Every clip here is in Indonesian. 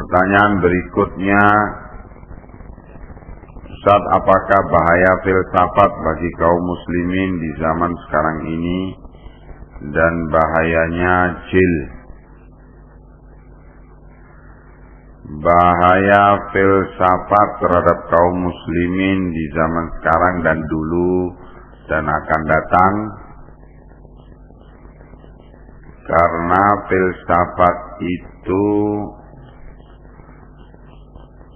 Pertanyaan berikutnya, Ustaz, apakah bahaya filsafat bagi kaum muslimin di zaman sekarang ini dan bahayanya jil? Bahaya filsafat terhadap kaum muslimin di zaman sekarang dan dulu dan akan datang, karena filsafat itu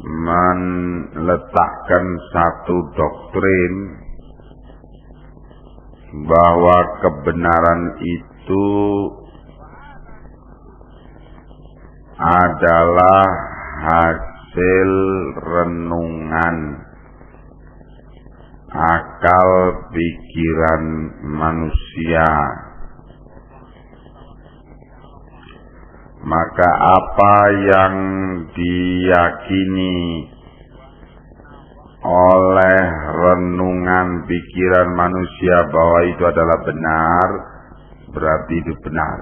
meletakkan satu doktrin bahwa kebenaran itu adalah hasil renungan akal pikiran manusia. Maka apa yang diyakini oleh renungan pikiran manusia bahwa itu adalah benar, berarti itu benar.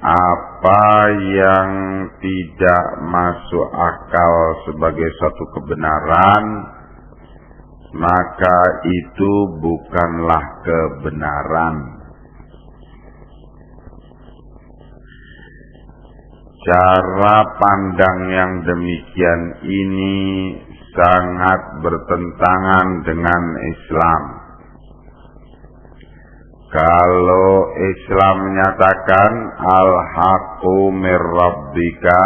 Apa yang tidak masuk akal sebagai suatu kebenaran, maka itu bukanlah kebenaran. Cara pandang yang demikian ini sangat bertentangan dengan Islam. Kalau Islam menyatakan al-haqqu mir rabbika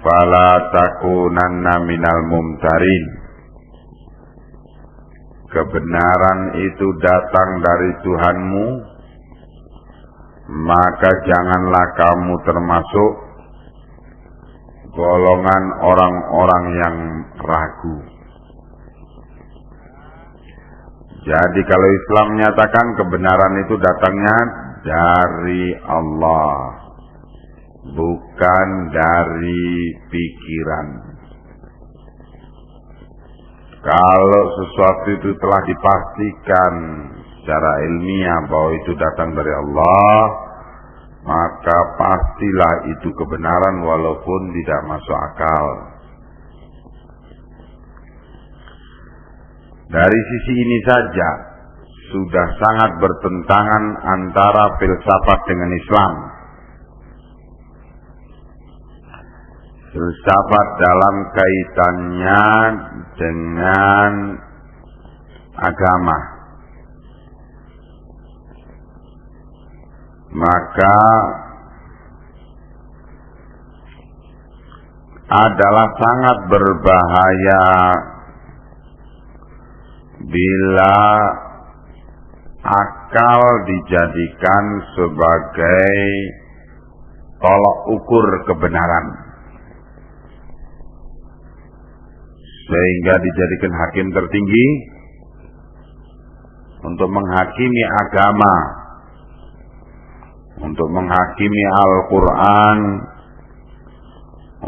fala takunanna minal mumtarin, kebenaran itu datang dari Tuhanmu, maka janganlah kamu termasuk golongan orang-orang yang ragu. Jadi kalau Islam menyatakan kebenaran itu datangnya dari Allah, bukan dari pikiran. Kalau sesuatu itu telah dipastikan secara ilmiah bahwa itu datang dari Allah, maka pastilah itu kebenaran walaupun tidak masuk akal. Dari sisi ini saja sudah sangat bertentangan antara filsafat dengan Islam. Filsafat dalam kaitannya dengan agama, maka adalah sangat berbahaya bila akal dijadikan sebagai tolok ukur kebenaran, sehingga dijadikan hakim tertinggi untuk menghakimi agama, untuk menghakimi Al-Quran,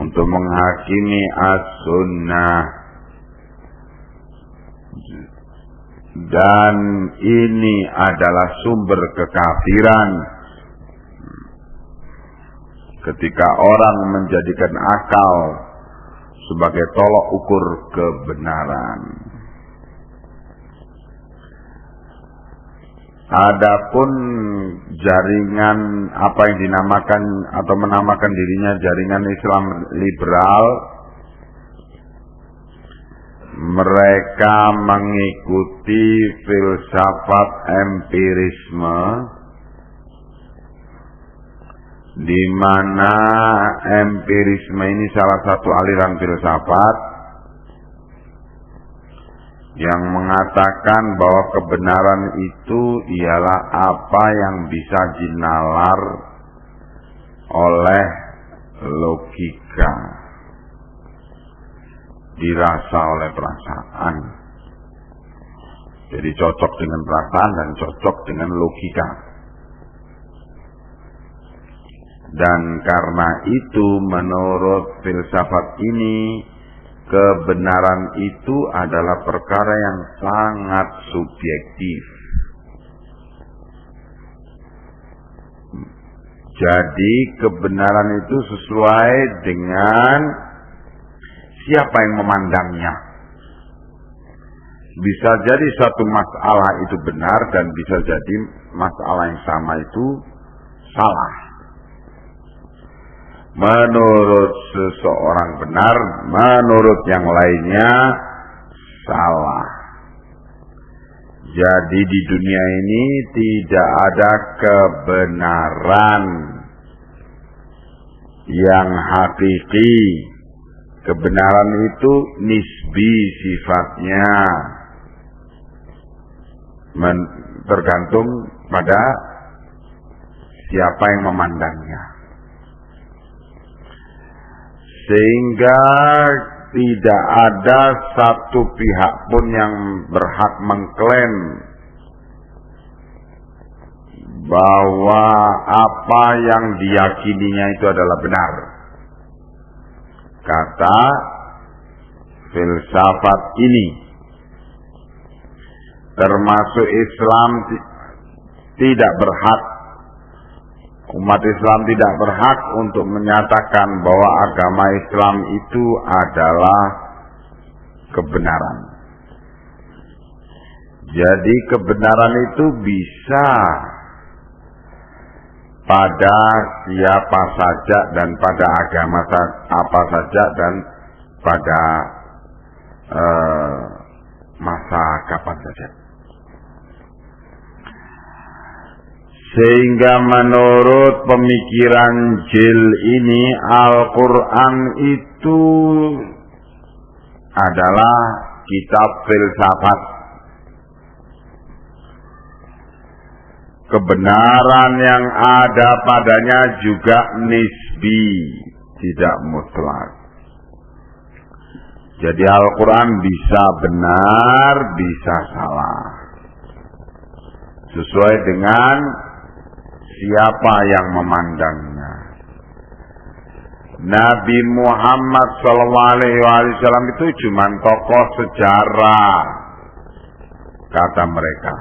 untuk menghakimi As-Sunnah. Dan ini adalah sumber kekafiran ketika orang menjadikan akal sebagai tolok ukur kebenaran. Adapun jaringan apa yang dinamakan atau menamakan dirinya jaringan Islam liberal, mereka mengikuti filsafat empirisme, di mana empirisme ini salah satu aliran filsafat yang mengatakan bahwa kebenaran itu ialah apa yang bisa dinalar oleh logika, dirasa oleh perasaan. Jadi cocok dengan perasaan dan cocok dengan logika. Dan karena itu menurut filsafat ini, kebenaran itu adalah perkara yang sangat subjektif. Jadi kebenaran itu sesuai dengan siapa yang memandangnya. Bisa jadi satu masalah itu benar dan bisa jadi masalah yang sama itu salah. Menurut seseorang benar, menurut yang lainnya salah. Jadi di dunia ini tidak ada kebenaran yang hakiki. Kebenaran itu nisbi sifatnya, tergantung pada siapa yang memandangnya. Sehingga tidak ada satu pihak pun yang berhak mengklaim bahwa apa yang diyakininya itu adalah benar. Kata filsafat ini, termasuk Islam tidak berhak, umat Islam tidak berhak untuk menyatakan bahwa agama Islam itu adalah kebenaran. Jadi kebenaran itu bisa pada siapa saja dan pada agama apa saja dan pada masa kapan saja. Sehingga menurut pemikiran Jil ini, Al-Quran itu adalah kitab filsafat. Kebenaran yang ada padanya juga nisbi, tidak mutlak. Jadi Al-Quran bisa benar, bisa salah, sesuai dengan siapa yang memandangnya. Nabi Muhammad SAW itu cuma tokoh sejarah, kata mereka.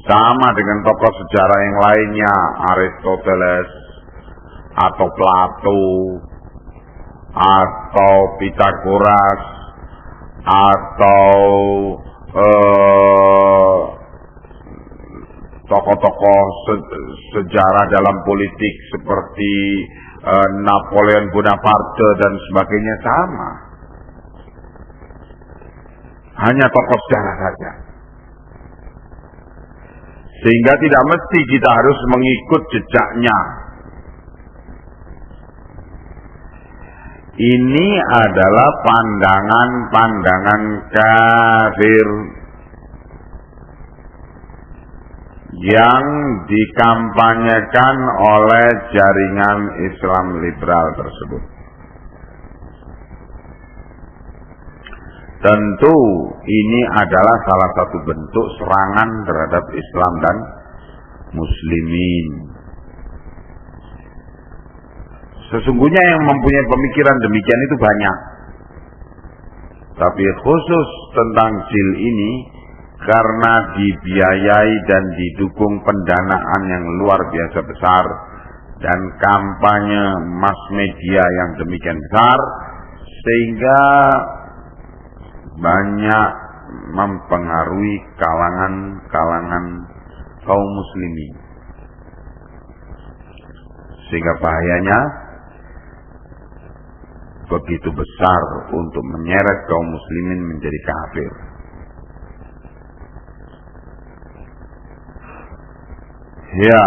Sama dengan tokoh sejarah yang lainnya, Aristoteles, atau Plato, atau Pythagoras, atau tokoh-tokoh sejarah dalam politik seperti Napoleon Bonaparte dan sebagainya, sama. Hanya tokoh sejarah saja. Sehingga tidak mesti kita harus mengikut jejaknya. Ini adalah pandangan-pandangan kafir yang dikampanyekan oleh jaringan Islam liberal tersebut. Tentu ini adalah salah satu bentuk serangan terhadap Islam dan muslimin. Sesungguhnya yang mempunyai pemikiran demikian itu banyak. Tapi khusus tentang Jil ini, karena dibiayai dan didukung pendanaan yang luar biasa besar dan kampanye mass media yang demikian besar, sehingga banyak mempengaruhi kalangan kaum muslimin. Sehingga bahayanya begitu besar untuk menyeret kaum muslimin menjadi kafir. Ya,